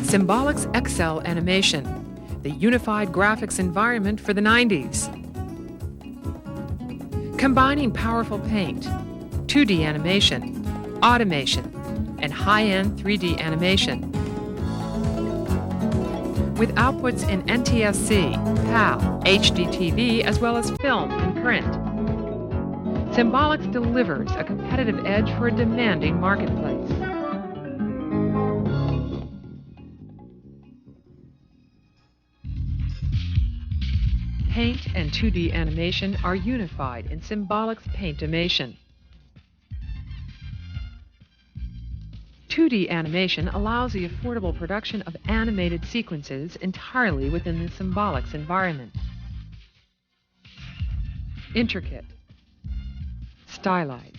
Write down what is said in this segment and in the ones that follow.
Symbolics XL Animation, the unified graphics environment for the 90s. Combining powerful paint, 2D animation, automation, and high-end 3D animation. With outputs in NTSC, PAL, HDTV, as well as film and print. Symbolics delivers a competitive edge for a demanding marketplace. Paint and 2D animation are unified in Symbolics Paintimation. 2D animation allows the affordable production of animated sequences entirely within the Symbolics environment. Intricate, stylized,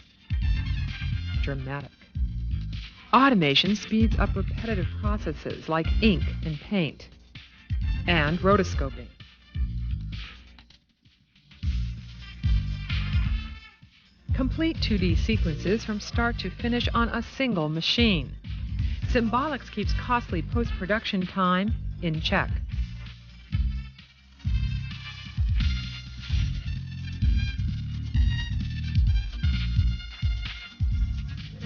dramatic. Automation speeds up repetitive processes like ink and paint, and rotoscoping. Complete 2D sequences from start to finish on a single machine. Symbolics keeps costly post-production time in check.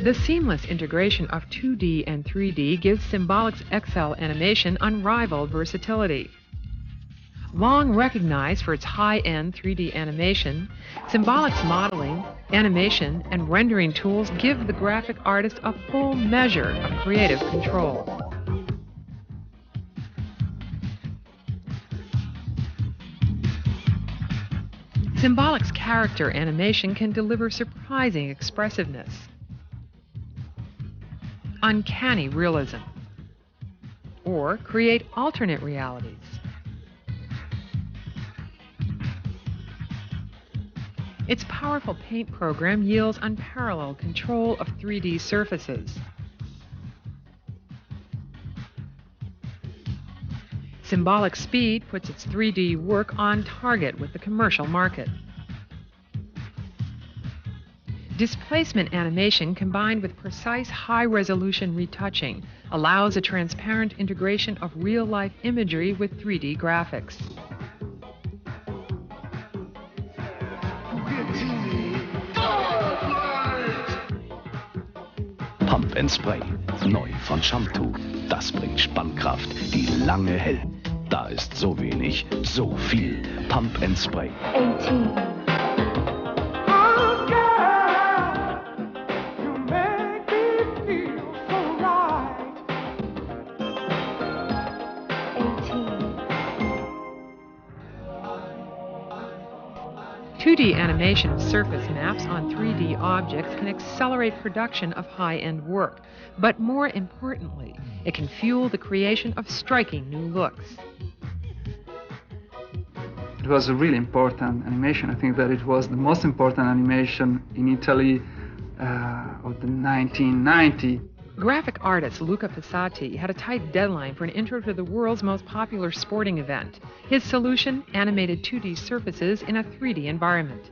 The seamless integration of 2D and 3D gives Symbolics XL Animation unrivaled versatility. Long recognized for its high-end 3D animation, Symbolics modeling, animation, and rendering tools give the graphic artist a full measure of creative control. Symbolics character animation can deliver surprising expressiveness, uncanny realism, or create alternate realities. Its powerful paint program yields unparalleled control of 3D surfaces. Symbolic speed puts its 3D work on target with the commercial market. Displacement animation combined with precise high-resolution retouching allows a transparent integration of real-life imagery with 3D graphics. Pump and Spray, neu von Shampoo. Das bringt Spannkraft, die lange hält. Da ist so wenig, so viel. Pump and Spray. 18. .2D animation of surface maps on 3D objects can accelerate production of high-end work, but more importantly, it can fuel the creation of striking new looks. It was a really important animation. I think that it was the most important animation in Italy of the 1990s. Graphic artist Luca Passati had a tight deadline for an intro to the world's most popular sporting event. His solution, animated 2D surfaces in a 3D environment.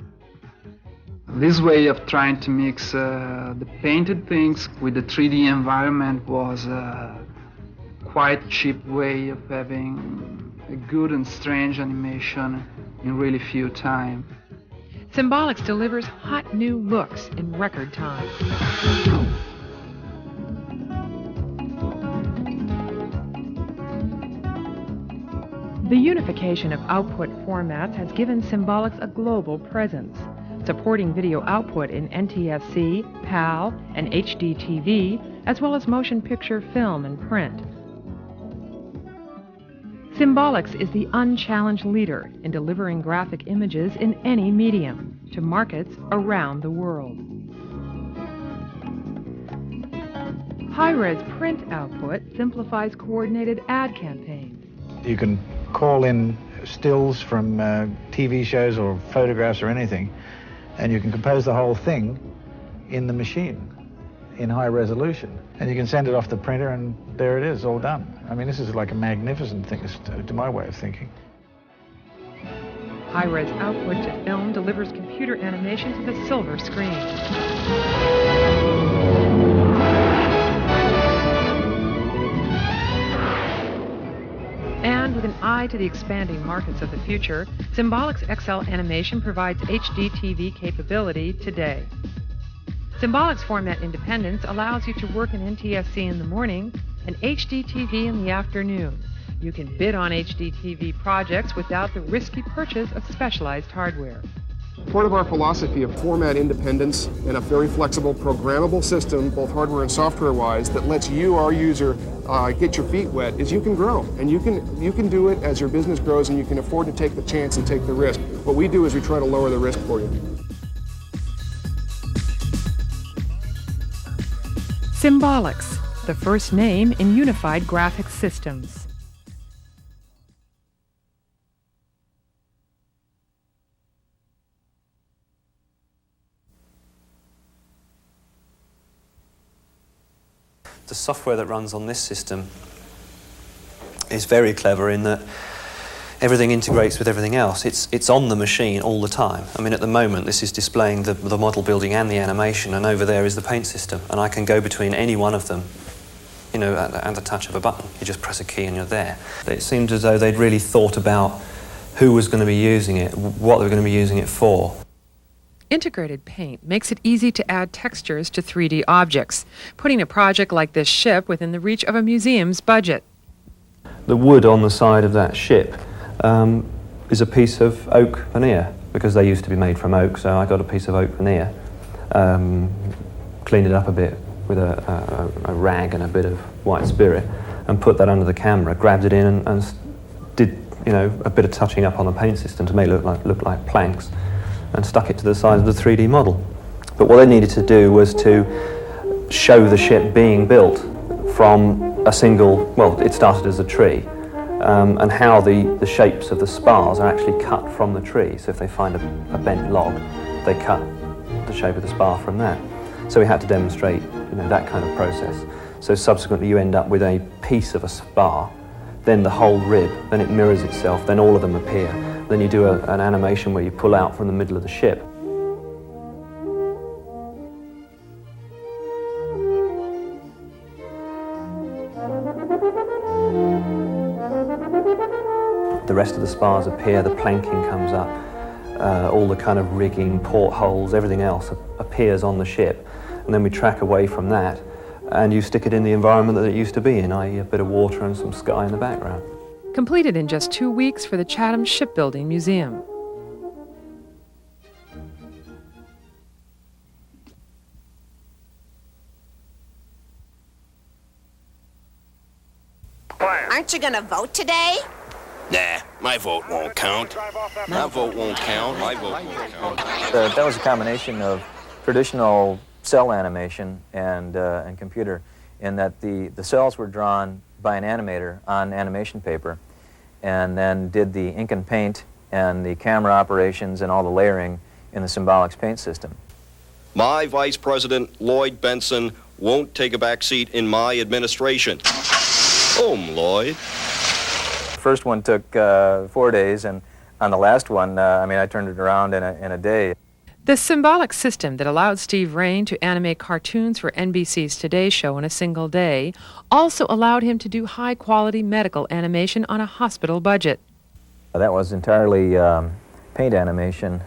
This way of trying to mix the painted things with the 3D environment was a quite cheap way of having a good and strange animation in really few time. Symbolics delivers hot new looks in record time. The unification of output formats has given Symbolics a global presence, supporting video output in NTSC, PAL, and HDTV, as well as motion picture, film, and print. Symbolics is the unchallenged leader in delivering graphic images in any medium to markets around the world. High-res print output simplifies coordinated ad campaigns. You can call in stills from TV shows or photographs or anything, and you can compose the whole thing in the machine in high resolution. And you can send it off the printer and there it is, all done. I mean, this is like a magnificent thing to my way of thinking. High-res output to film delivers computer animation to the silver screen. And with an eye to the expanding markets of the future, Symbolics XL Animation provides HD TV capability today. Symbolics format independence allows you to work in NTSC in the morning and HD TV in the afternoon. You can bid on HD TV projects without the risky purchase of specialized hardware. Part of our philosophy of format independence and a very flexible programmable system, both hardware and software-wise, that lets you, our user, get your feet wet, is you can grow. And you can do it as your business grows, and you can afford to take the chance and take the risk. What we do is we try to lower the risk for you. Symbolics, the first name in unified graphics systems. The software that runs on this system is very clever in that everything integrates with everything else. It's on the machine all the time. I mean, at the moment, this is displaying the model building and the animation, and over there is the paint system, and I can go between any one of them, you know, at the touch of a button. You just press a key and you're there. It seemed as though they'd really thought about who was going to be using it, what they were going to be using it for. Integrated paint makes it easy to add textures to 3D objects, putting a project like this ship within the reach of a museum's budget. The wood on the side of that ship is a piece of oak veneer, because they used to be made from oak, so I got a piece of oak veneer, cleaned it up a bit with a rag and a bit of white spirit, and put that under the camera, grabbed it in and did, you know, a bit of touching up on the paint system to make it look like planks, and stuck it to the side of the 3D model. But what they needed to do was to show the ship being built from a single, well, it started as a tree, and how the shapes of the spars are actually cut from the tree. So if they find a bent log, they cut the shape of the spar from that. So we had to demonstrate, you know, that kind of process. So subsequently you end up with a piece of a spar, then the whole rib, then it mirrors itself, then all of them appear. Then you do an animation where you pull out from the middle of the ship. The rest of the spars appear, the planking comes up, all the kind of rigging, portholes, everything else appears on the ship. And then we track away from that, and you stick it in the environment that it used to be in, i.e. a bit of water and some sky in the background. Completed in just 2 weeks for the Chatham Shipbuilding Museum. Aren't you gonna vote today? Nah, my vote won't count. My vote won't count. My vote won't count. That was a combination of traditional cell animation and computer, in that the cells were drawn by an animator on animation paper, and then did the ink and paint and the camera operations and all the layering in the Symbolics paint system. My Vice President, Lloyd Benson, won't take a back seat in my administration. Lloyd. The first one took 4 days, and on the last one, I turned it around in a day. The Symbolics system that allowed Steve Rain to animate cartoons for NBC's Today Show in a single day also allowed him to do high-quality medical animation on a hospital budget. That was entirely paint animation,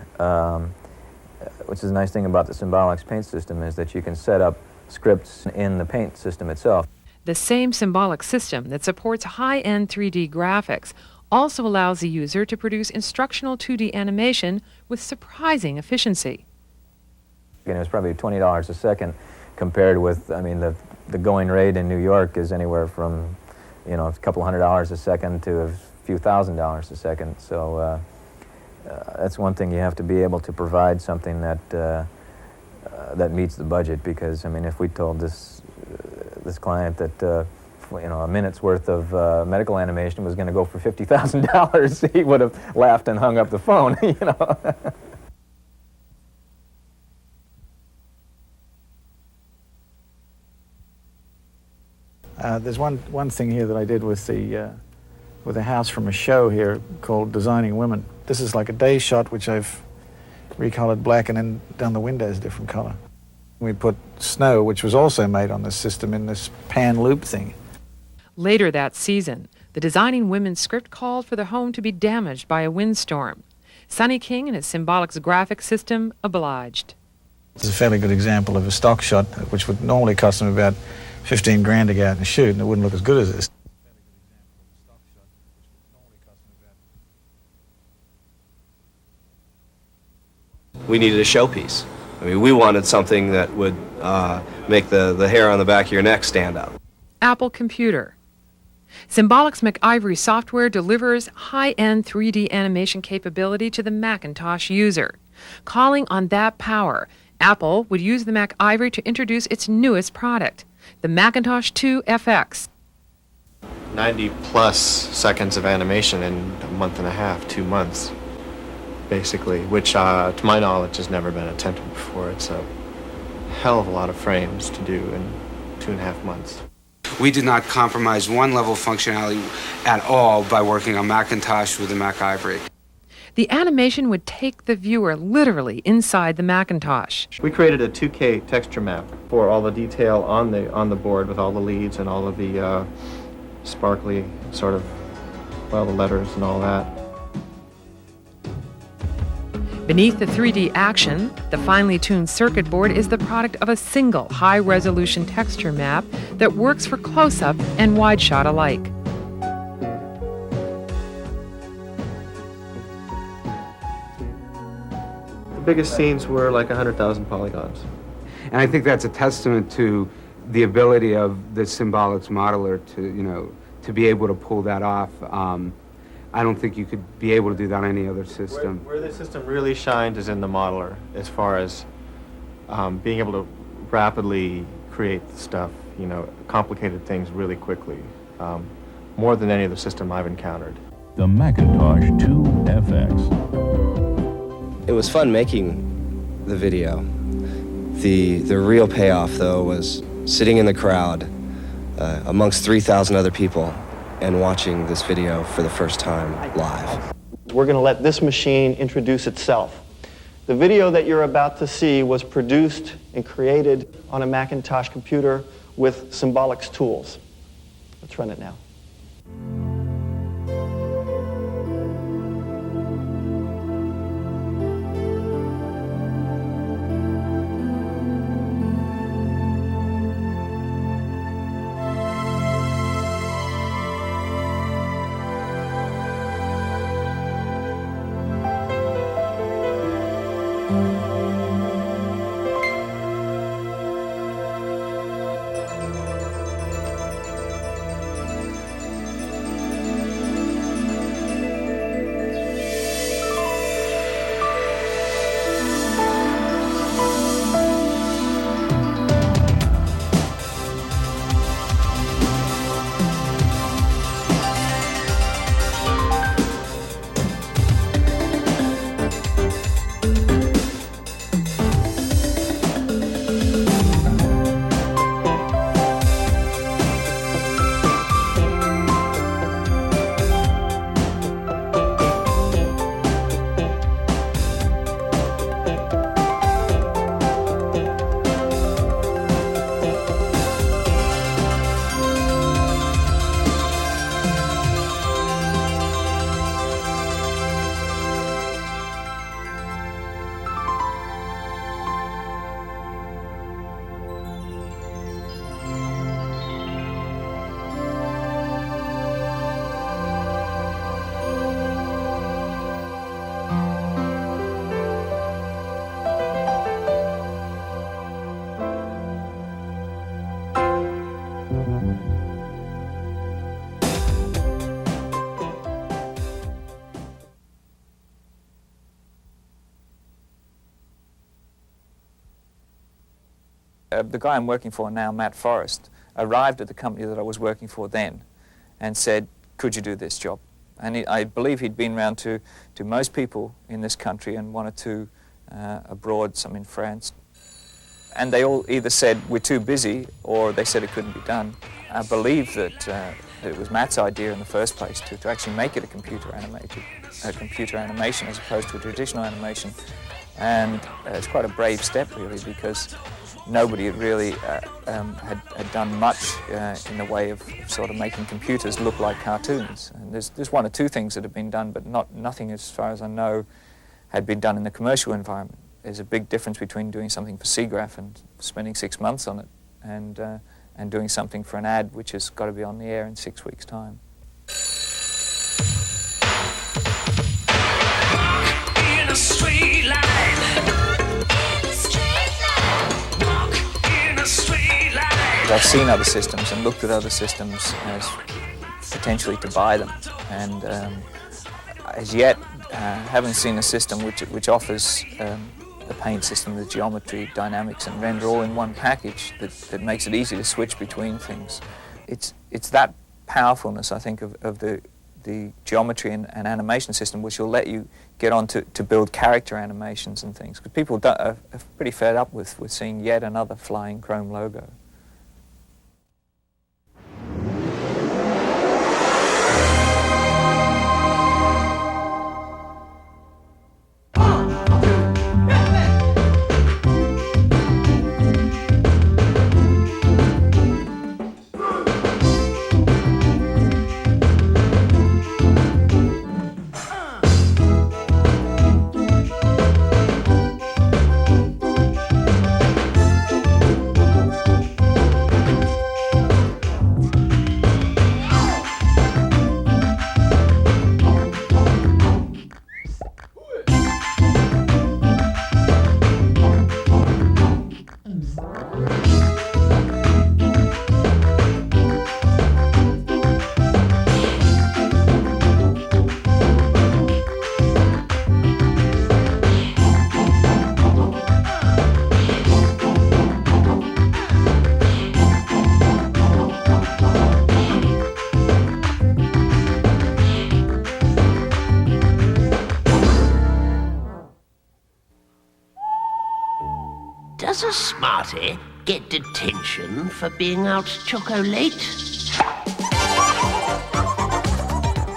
which is a nice thing about the Symbolics paint system, is that you can set up scripts in the paint system itself. The same Symbolics system that supports high-end 3D graphics also allows the user to produce instructional 2D animation with surprising efficiency. And it was probably $20 a second, compared with, the going rate in New York is anywhere from, a couple $100 a second to a few $1,000s a second. So that's one thing, you have to be able to provide something that that meets the budget, because if we told this client that a minute's worth of medical animation was going to go for $50,000, he would have laughed and hung up the phone, There's one thing here that I did with a house from a show here called Designing Women. This is like a day shot, which I've recolored black and then done the windows different color. We put snow, which was also made on this system, in this pan loop thing. Later that season, The Designing Women script called for the home to be damaged by a windstorm. Sonny King and his Symbolics graphic system obliged. It's a fairly good example of a stock shot, which would normally cost them about 15 grand to go out and shoot, and it wouldn't look as good as this. We needed a showpiece. I mean, we wanted something that would make the hair on the back of your neck stand up. Apple Computer. Symbolics MacIvory software delivers high-end 3D animation capability to the Macintosh user. Calling on that power, Apple would use the MacIvory to introduce its newest product, the Macintosh 2 FX. 90-plus seconds of animation in a month and a half, 2 months, basically, which, to my knowledge, has never been attempted before. It's a hell of a lot of frames to do in 2.5 months. We did not compromise one level of functionality at all by working on Macintosh with the MacIvory. The animation would take the viewer literally inside the Macintosh. We created a 2K texture map for all the detail on the board with all the leads and all of the sparkly sort of, well, the letters and all that. Beneath the 3D action, the finely tuned circuit board is the product of a single high-resolution texture map that works for close-up and wide shot alike. The biggest scenes were like 100,000 polygons. And I think that's a testament to the ability of the Symbolics modeler to be able to pull that off. I don't think you could be able to do that on any other system. Where the system really shines is in the modeler, as far as being able to rapidly create stuff, complicated things really quickly, more than any other system I've encountered. The Macintosh 2 FX. It was fun making the video. The real payoff, though, was sitting in the crowd amongst 3,000 other people and watching this video for the first time live. We're going to let this machine introduce itself. The video that you're about to see was produced and created on a Macintosh computer with Symbolics tools. Let's run it now. The guy I'm working for now, Matt Forrest, arrived at the company that I was working for then and said, could you do this job? And I believe he'd been round to most people in this country and one or two abroad, some in France. And they all either said, we're too busy, or they said it couldn't be done. I believe that it was Matt's idea in the first place to actually make it a computer animation as opposed to a traditional animation. And it's quite a brave step, really, because nobody had really had done much in the way of sort of making computers look like cartoons. And there's one or two things that have been done, but nothing, as far as I know, had been done in the commercial environment. There's a big difference between doing something for SIGGRAPH and spending 6 months on it, and doing something for an ad which has got to be on the air in 6 weeks' time. In a straight line. Walk in a straight line. I've seen other systems and looked at other systems as potentially to buy them, and as yet haven't seen a system which offers the paint system, the geometry, dynamics and render all in one package that makes it easy to switch between things. It's that powerfulness, I think, of the geometry and animation system which will let you get on to build character animations and things. Because people are pretty fed up with seeing yet another flying chrome logo. Does a smarty get detention for being out choco-late?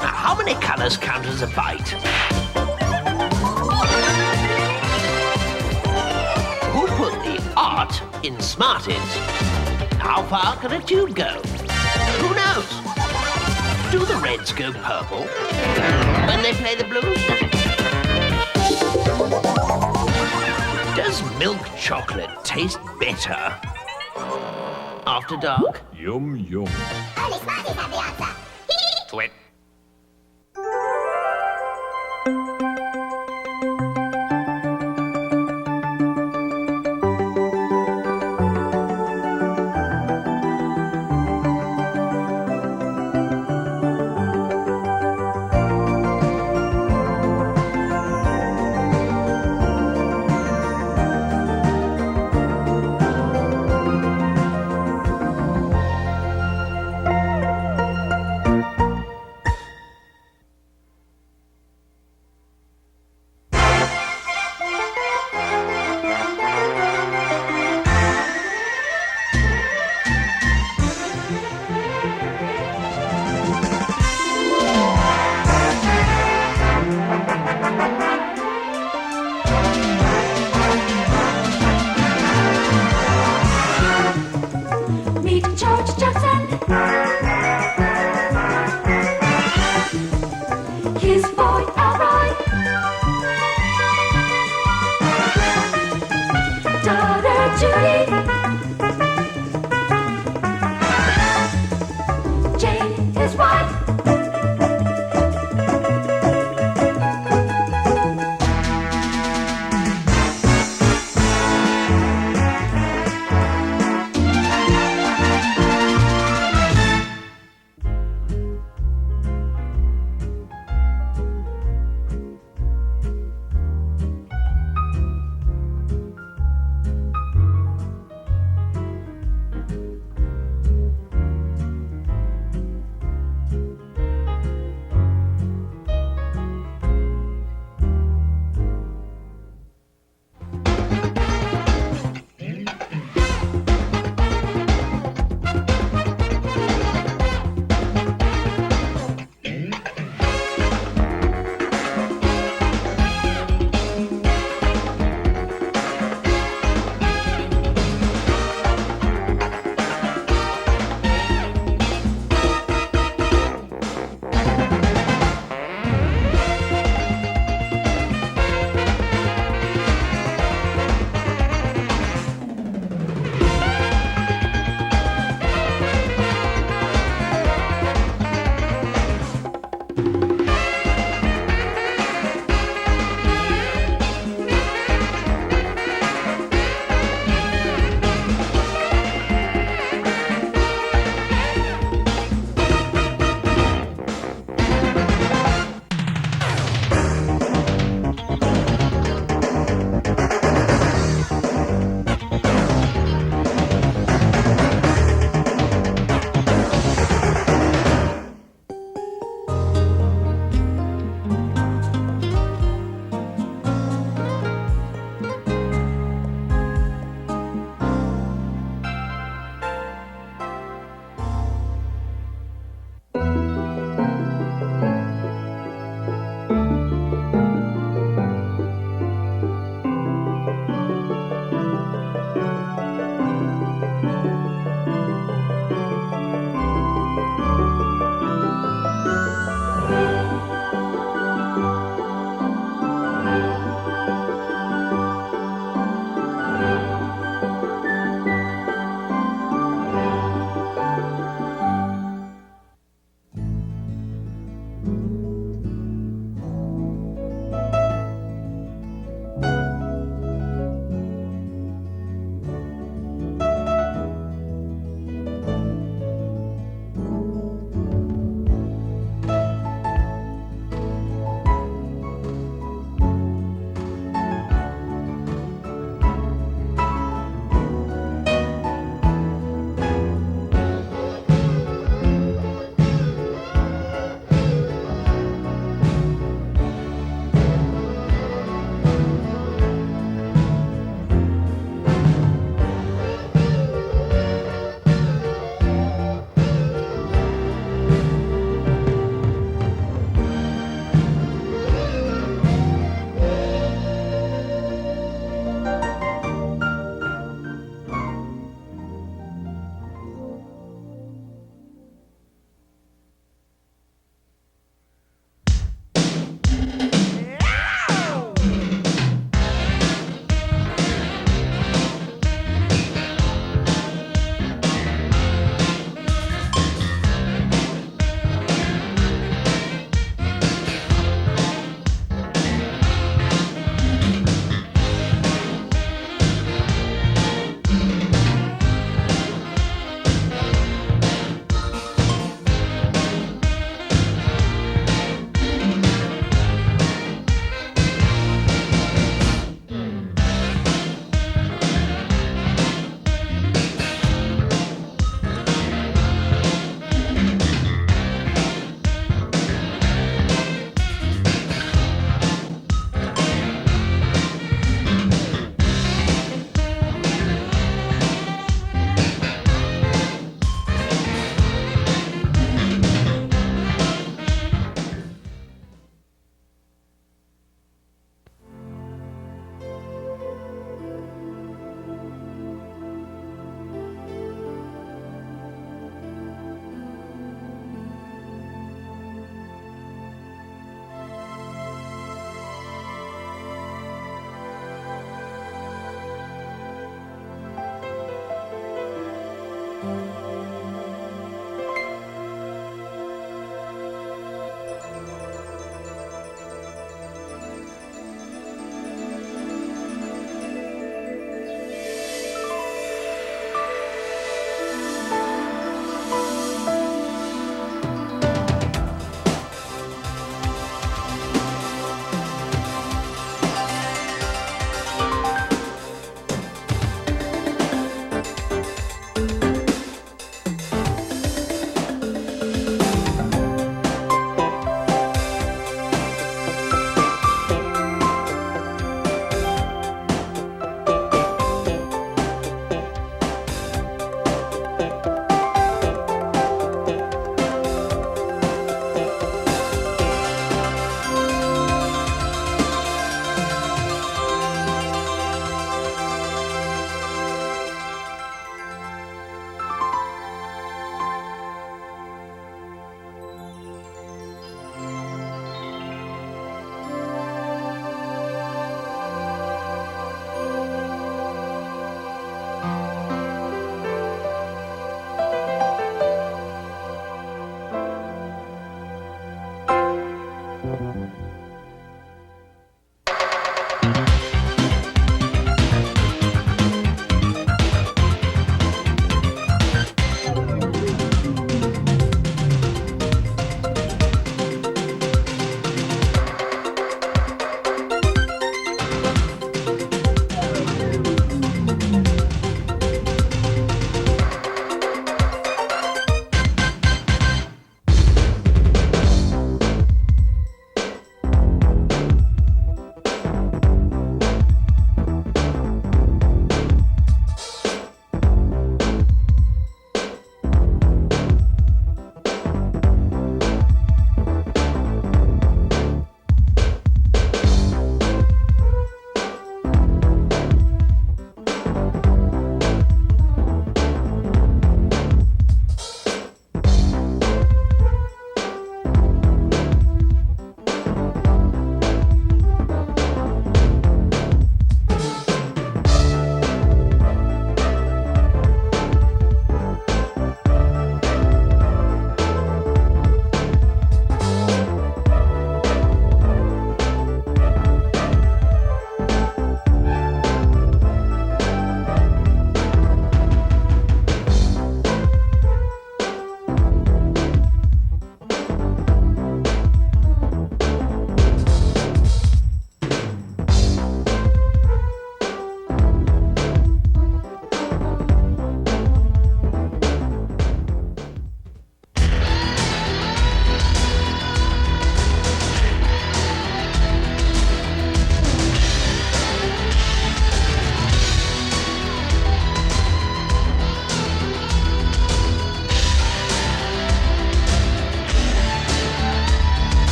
Now, how many colours count as a bite? Who put the art in Smarties? How far can a tube go? Who knows? Do the reds go purple when they play the blues? Does milk chocolate taste better after dark? Yum, yum. Only Smarties have the answer. Twit.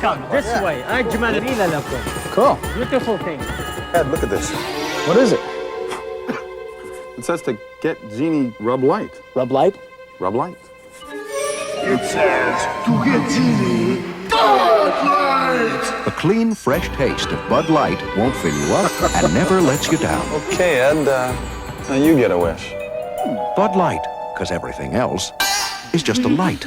Come this way. أجمل لكم. Cool. Beautiful thing. Ed, look at this. What is it? It says to get Genie Rub Light. Rub light? Rub Light. It says to get Genie Bud Light. The clean, fresh taste of Bud Light won't fill you up and never lets you down. Okay, Ed, now you get a wish. Bud Light, because everything else is just a light.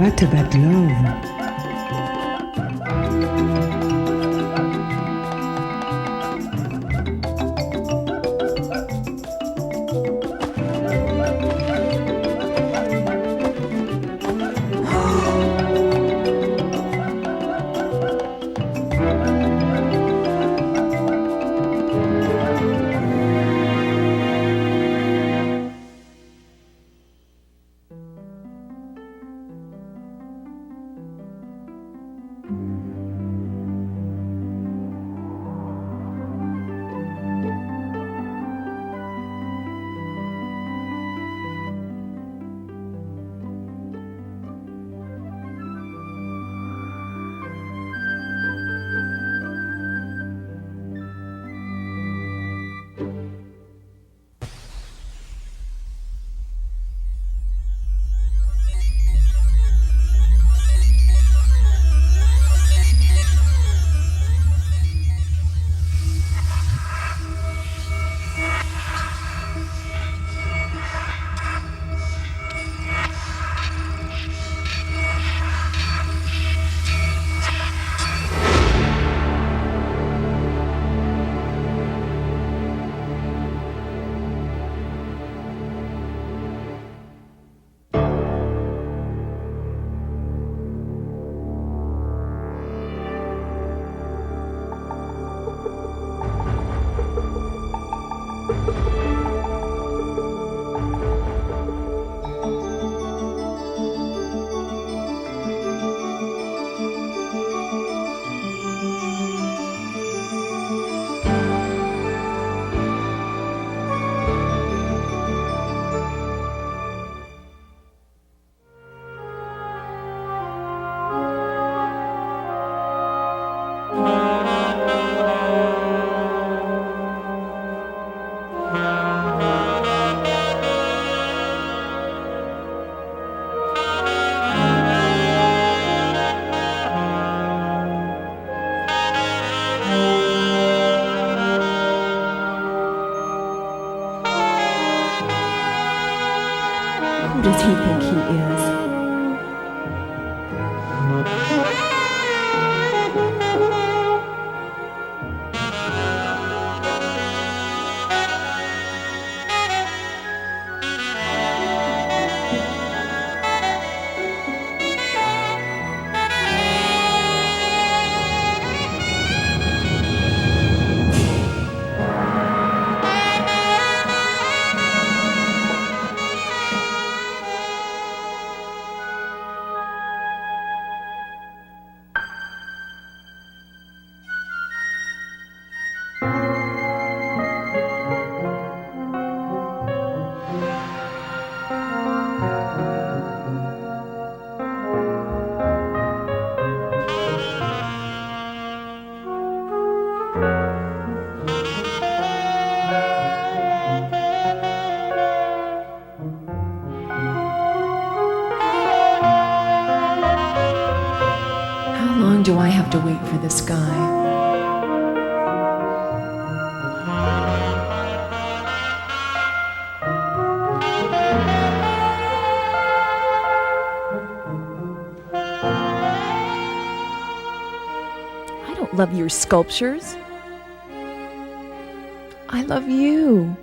What about love? Who does he think he is? How long do I have to wait for this guy? I don't love your sculptures. I love you.